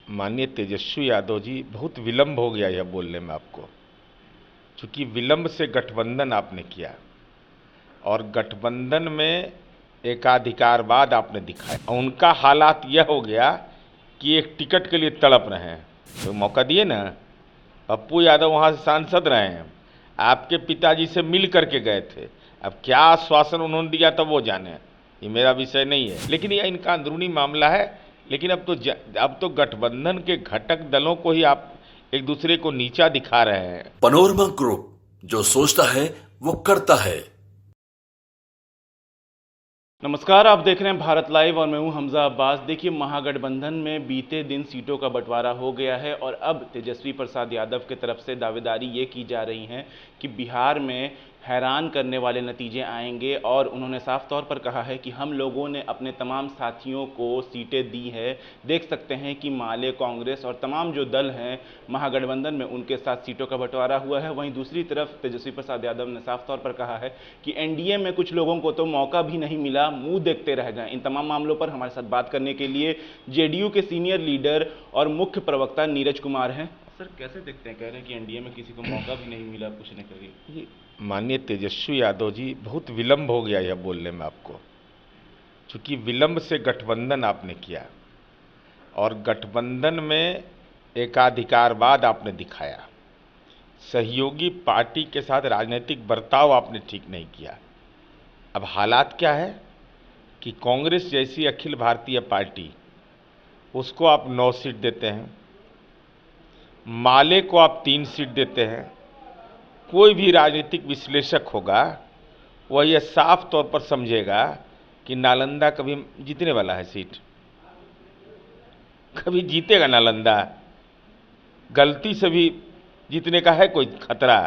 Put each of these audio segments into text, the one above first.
माननीय तेजस्वी यादव जी, बहुत विलंब हो गया यह बोलने में आपको, क्योंकि विलंब से गठबंधन आपने किया और गठबंधन में एकाधिकारवाद आपने दिखाया। उनका हालात यह हो गया कि एक टिकट के लिए तड़प रहे हैं, तो मौका दिए ना। पप्पू यादव वहाँ से सांसद रहे हैं, आपके पिताजी से मिल करके गए थे। अब क्या आश्वासन उन्होंने दिया तब वो जाने, ये मेरा विषय नहीं है, लेकिन यह इनका अंदरूनी मामला है। लेकिन अब तो गठबंधन के घटक दलों को ही आप एक दूसरे को नीचा दिखा रहे हैं। पनोरमा ग्रुप, जो सोचता है वो करता है। नमस्कार, आप देख रहे हैं भारत लाइव और मैं हूं हमजा अब्बास। देखिए, महागठबंधन में बीते दिन सीटों का बंटवारा हो गया है और अब तेजस्वी प्रसाद यादव की तरफ से दावेदारी ये की जा रही है कि बिहार में हैरान करने वाले नतीजे आएंगे और उन्होंने साफ तौर पर कहा है कि हम लोगों ने अपने तमाम साथियों को सीटें दी है। देख सकते हैं कि माले, कांग्रेस और तमाम जो दल हैं महागठबंधन में, उनके साथ सीटों का बंटवारा हुआ है। वहीं दूसरी तरफ तेजस्वी प्रसाद यादव ने साफ तौर पर कहा है कि एनडीए में कुछ लोगों को तो मौका भी नहीं मिला, मुंह देखते रह गए। इन तमाम मामलों पर हमारे साथ बात करने के लिए जेडीयू के सीनियर लीडर और मुख्य प्रवक्ता नीरज कुमार हैं। सर, कैसे देखते हैं, कह रहे हैं कि एनडीए में किसी को मौका भी नहीं मिला, कुछ नहीं करिए। माननीय तेजस्वी यादव जी, बहुत विलंब हो गया यह बोलने में आपको, क्योंकि विलंब से गठबंधन आपने किया और गठबंधन में एकाधिकारवाद आपने दिखाया। सहयोगी पार्टी के साथ राजनीतिक बर्ताव आपने ठीक नहीं किया। अब हालात क्या है कि कांग्रेस जैसी अखिल भारतीय पार्टी, उसको आप 9 सीट देते हैं, माले को आप 3 सीट देते हैं। कोई भी राजनीतिक विश्लेषक होगा वह यह साफ तौर पर समझेगा कि नालंदा कभी जीतने वाला है सीट, कभी जीतेगा नालंदा, गलती से भी जीतने का है कोई खतरा,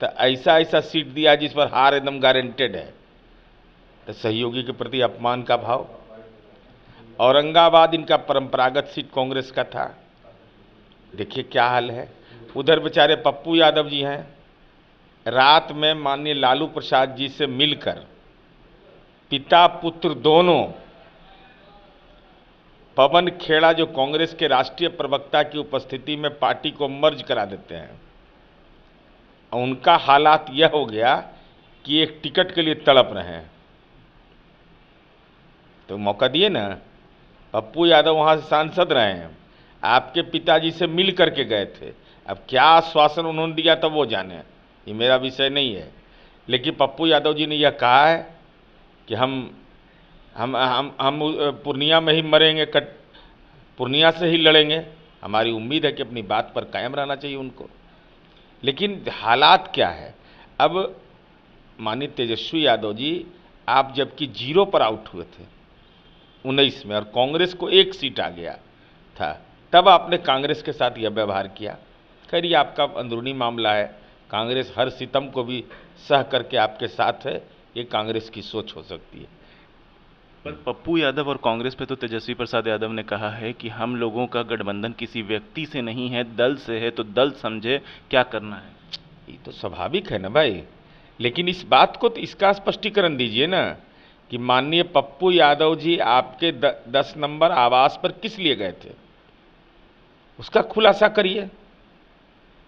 तो ऐसा सीट दिया जिस पर हार एकदम गारंटेड है, तो सहयोगी के प्रति अपमान का भाव। औरंगाबाद इनका परंपरागत सीट कांग्रेस का था, देखिए क्या हाल है। उधर बेचारे पप्पू यादव जी हैं, रात में माननीय लालू प्रसाद जी से मिलकर पिता पुत्र दोनों, पवन खेड़ा जो कांग्रेस के राष्ट्रीय प्रवक्ता की उपस्थिति में पार्टी को मर्ज करा देते हैं। उनका हालात यह हो गया कि एक टिकट के लिए तड़प रहे हैं, तो मौका दिए ना। पप्पू यादव वहाँ से सांसद रहे हैं, आपके पिताजी से मिल करके गए थे। अब क्या आश्वासन उन्होंने दिया तब वो जाने, ये मेरा विषय नहीं है। लेकिन पप्पू यादव जी ने यह कहा है कि हम पूर्णिया में ही मरेंगे, पूर्णिया से ही लड़ेंगे। हमारी उम्मीद है कि अपनी बात पर कायम रहना चाहिए उनको। लेकिन हालात क्या है, अब माननीय तेजस्वी यादव जी, आप जबकि 0 पर आउट हुए थे 19 में और कांग्रेस को 1 सीट आ गया था, तब आपने कांग्रेस के साथ यह व्यवहार किया। खैर, ये आपका अंदरूनी मामला है, कांग्रेस हर सितम को भी सह करके आपके साथ है, ये कांग्रेस की सोच हो सकती है। पर पप्पू यादव और कांग्रेस पे तो तेजस्वी प्रसाद यादव ने कहा है कि हम लोगों का गठबंधन किसी व्यक्ति से नहीं है, दल से है, तो दल समझे क्या करना है। ये तो स्वाभाविक है ना भाई, लेकिन इस बात को तो इसका स्पष्टीकरण दीजिए ना कि माननीय पप्पू यादव जी आपके 10 नंबर आवास पर किस लिए गए थे, उसका खुलासा करिए।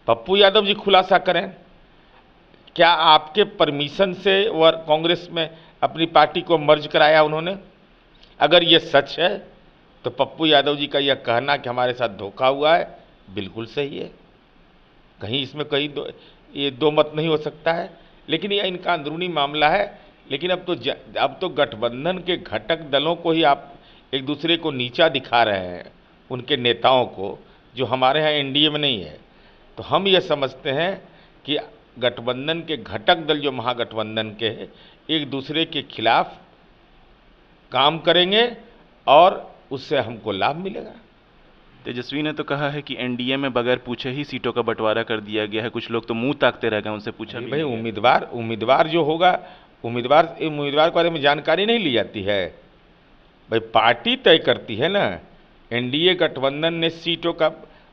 पप्पू यादव जी खुलासा करें, क्या आपके परमिशन से वह कांग्रेस में अपनी पार्टी को मर्ज कराया उन्होंने? अगर ये सच है तो पप्पू यादव जी का यह कहना कि हमारे साथ धोखा हुआ है बिल्कुल सही है, कहीं इसमें ये दो मत नहीं हो सकता है। लेकिन यह इनका अंदरूनी मामला है। लेकिन अब तो गठबंधन के घटक दलों को ही आप एक दूसरे को नीचा दिखा रहे हैं, उनके नेताओं को, जो हमारे यहाँ एनडीए में नहीं है। तो हम ये समझते हैं कि गठबंधन के घटक दल जो महागठबंधन के हैं, एक दूसरे के खिलाफ काम करेंगे और उससे हमको लाभ मिलेगा। तेजस्वी ने तो कहा है कि एनडीए में बगैर पूछे ही सीटों का बंटवारा कर दिया गया है। कुछ लोग तो मुंह ताकते रह गए, उनसे पूछा भी भाई, नहीं। उम्मीदवार जो होगा, उम्मीदवार के बारे में जानकारी नहीं ली जाती है भाई, पार्टी तय करती है ना। एनडीए गठबंधन ने सीटों का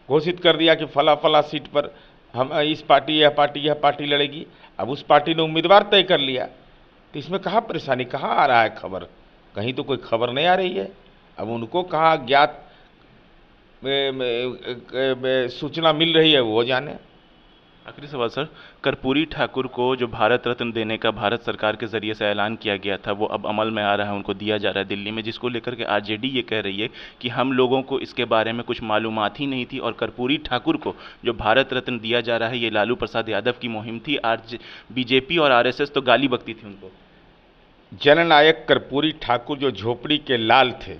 घोषित कर दिया कि फला फला सीट पर हम इस पार्टी यह पार्टी लड़ेगी। अब उस पार्टी ने उम्मीदवार तय कर लिया, तो इसमें कहाँ परेशानी, कहाँ आ रहा है खबर? कहीं तो कोई खबर नहीं आ रही है। अब उनको कहाँ ज्ञात सूचना मिल रही है वो जाने। आखिरी सवाल सर, कर्पूरी ठाकुर को जो भारत रत्न देने का भारत सरकार के जरिए से ऐलान किया गया था वो अब अमल में आ रहा है, उनको दिया जा रहा है दिल्ली में, जिसको लेकर के आरजेडी ये कह रही है कि हम लोगों को इसके बारे में कुछ मालूमात ही नहीं थी और कर्पूरी ठाकुर को जो भारत रत्न दिया जा रहा है ये लालू प्रसाद यादव की मुहिम थी। आज बीजेपी और आरएसएस तो गाली बकती थी उनको। जननायक कर्पूरी ठाकुर जो झोपड़ी के लाल थे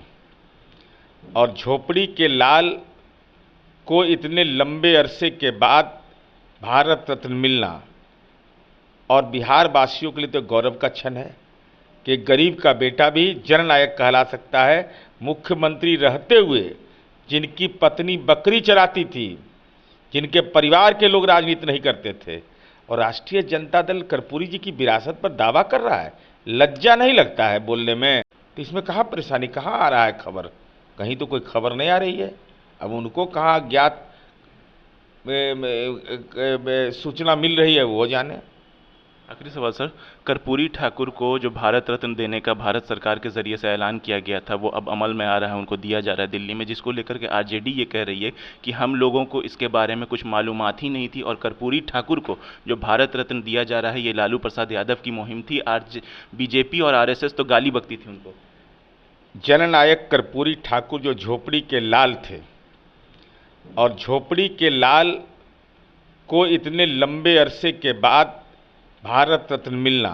और झोपड़ी के लाल को इतने लंबे अरसे के बाद भारत रत्न मिलना और बिहार वासियों के लिए तो गौरव का क्षण है कि गरीब का बेटा भी जननायक कहला सकता है। मुख्यमंत्री रहते हुए जिनकी पत्नी बकरी चराती थी, जिनके परिवार के लोग राजनीति नहीं करते थे, और राष्ट्रीय जनता दल कर्पूरी जी की विरासत पर दावा कर रहा है। लज्जा नहीं लगता है बोलने में? तो इसमें कहाँ परेशानी, कहाँ आ रहा है खबर? कहीं तो कोई खबर नहीं आ रही है। अब उनको कहाँ ज्ञात सूचना मिल रही है वो जाने। आखिरी सवाल सर, कर्पूरी ठाकुर को जो भारत रत्न देने का भारत सरकार के जरिए से ऐलान किया गया था वो अब अमल में आ रहा है, उनको दिया जा रहा है दिल्ली में, जिसको लेकर के आरजेडी ये कह रही है कि हम लोगों को इसके बारे में कुछ मालूमात ही नहीं थी और कर्पूरी ठाकुर को जो भारत रत्न दिया जा रहा है ये लालू प्रसाद यादव की मुहिम थी। आज बीजेपी और आरएसएस तो गाली बकती थी उनको। जननायक कर्पूरी ठाकुर जो झोपड़ी के लाल थे और झोपड़ी के लाल को इतने लंबे अरसे के बाद भारत रत्न मिलना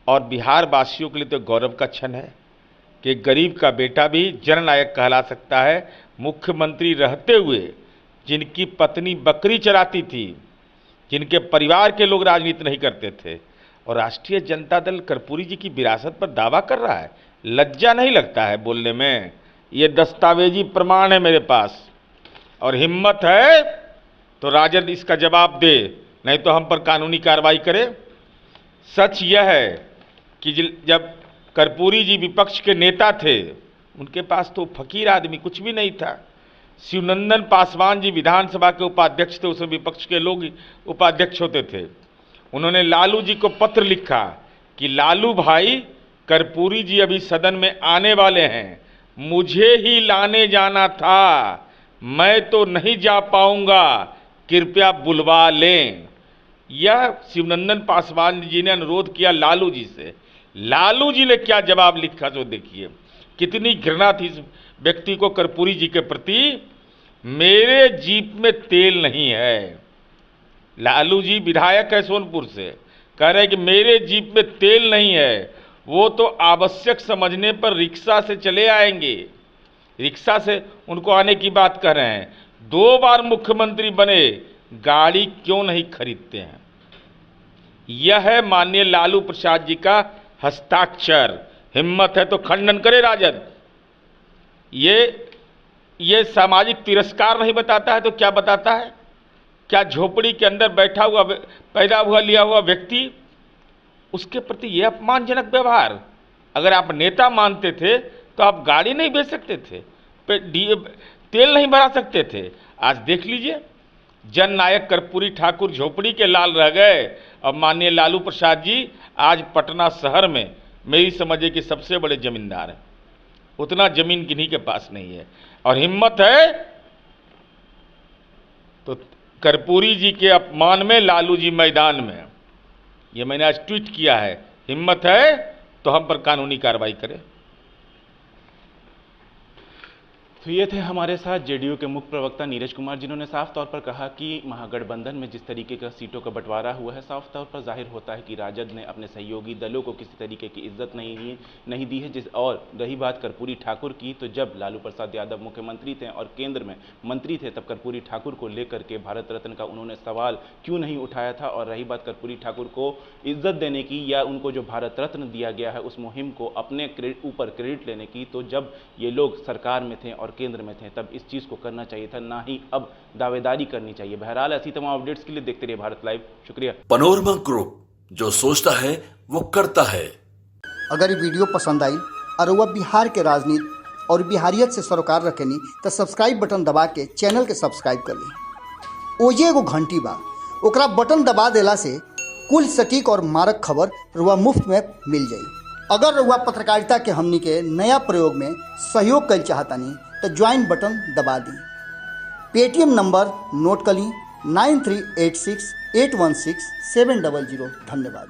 और बिहार वासियों के लिए तो गौरव का क्षण है कि गरीब का बेटा भी जननायक कहला सकता है। मुख्यमंत्री रहते हुए जिनकी पत्नी बकरी चराती थी, जिनके परिवार के लोग राजनीति नहीं करते थे, और राष्ट्रीय जनता दल कर्पूरी जी की विरासत पर दावा कर रहा है। लज्जा नहीं लगता है बोलने में? ये दस्तावेजी प्रमाण है मेरे पास, और हिम्मत है तो राजद इसका जवाब दे, नहीं तो हम पर कानूनी कार्रवाई करे। सच यह है कि जब कर्पूरी जी विपक्ष के नेता थे, उनके पास तो फकीर आदमी कुछ भी नहीं था। शिवनंदन पासवान जी विधानसभा के उपाध्यक्ष थे, उसमें विपक्ष के लोग उपाध्यक्ष होते थे। उन्होंने लालू जी को पत्र लिखा कि लालू भाई, कर्पूरी जी अभी सदन में आने वाले हैं, मुझे ही लाने जाना था, मैं तो नहीं जा पाऊंगा, कृपया बुलवा लें। यह शिवनंदन पासवान जी ने अनुरोध किया लालू जी से। लालू जी ने क्या जवाब लिखा तो देखिए, कितनी घृणा थी इस व्यक्ति को कर्पूरी जी के प्रति। मेरे जीप में तेल नहीं है। लालू जी विधायक है सोनपुर से, कह रहे हैं कि मेरे जीप में तेल नहीं है। वो तो आवश्यक समझने पर रिक्शा से चले आएंगे, रिक्शा से उनको आने की बात कर रहे हैं। 2 बार मुख्यमंत्री बने, गाड़ी क्यों नहीं खरीदते हैं? यह है माननीय लालू प्रसाद जी का हस्ताक्षर। हिम्मत है तो खंडन करे राजद। ये सामाजिक तिरस्कार नहीं बताता है तो क्या बताता है? क्या झोपड़ी के अंदर बैठा हुआ, पैदा हुआ, लिया हुआ व्यक्ति, उसके प्रति यह अपमानजनक व्यवहार? अगर आप नेता मानते थे तो आप गाड़ी नहीं बेच सकते थे, तेल नहीं भरा सकते थे। आज देख लीजिए, जननायक कर्पूरी ठाकुर झोपड़ी के लाल रह गए। अब माननीय लालू प्रसाद जी आज पटना शहर में मेरी समझे कि सबसे बड़े जमींदार हैं। उतना जमीन किन्हीं के पास नहीं है, और हिम्मत है तो कर्पूरी जी के अपमान में लालू जी मैदान में। ये मैंने आज ट्वीट किया है, हिम्मत है तो हम पर कानूनी कार्रवाई करें। तो ये थे हमारे साथ जेडीयू के मुख्य प्रवक्ता नीरज कुमार, जिन्होंने साफ तौर पर कहा कि महागठबंधन में जिस तरीके का सीटों का बंटवारा हुआ है, साफ तौर पर जाहिर होता है कि राजद ने अपने सहयोगी दलों को किसी तरीके की इज्जत नहीं दी है। और रही बात कर्पूरी ठाकुर की, तो जब लालू प्रसाद यादव मुख्यमंत्री थे और केंद्र में मंत्री थे, तब कर्पूरी ठाकुर को लेकर के भारत रत्न का उन्होंने सवाल क्यों नहीं उठाया था। और रही बात कर्पूरी ठाकुर को इज्जत देने की या उनको जो भारत रत्न दिया गया है उस मुहिम को अपने ऊपर क्रेडिट लेने की, तो जब ये लोग सरकार में थे और केंद्र में थे तब इस चीज को करना चाहिए था, ना ही अब दावेदारी करनी चाहिए। बहरहाल ऐसी तमाम अपडेट्स के लिए देखते रहिए भारत लाइव। शुक्रिया। पनोरमा ग्रुप, जो सोचता है वो करता है। अगर ये वीडियो पसंद आई और वह बिहार के राजनीति और बिहारियत से सरोकार रखेनी तो सब्सक्राइब बटन दबा के चैनल के सब्सक्राइब कर ली। ओजे एगो घंटी बा, ओकरा बटन दबा देला से कुल सटीक और मारक खबर रुआ मुफ्त में मिल जाई। अगर रुआ पत्रकारिता के हमनी के नया प्रयोग में सहयोग कर चाहतानी तो ज्वाइन बटन दबा दी। पेटीएम नंबर नोट कर ली 9386816700। धन्यवाद।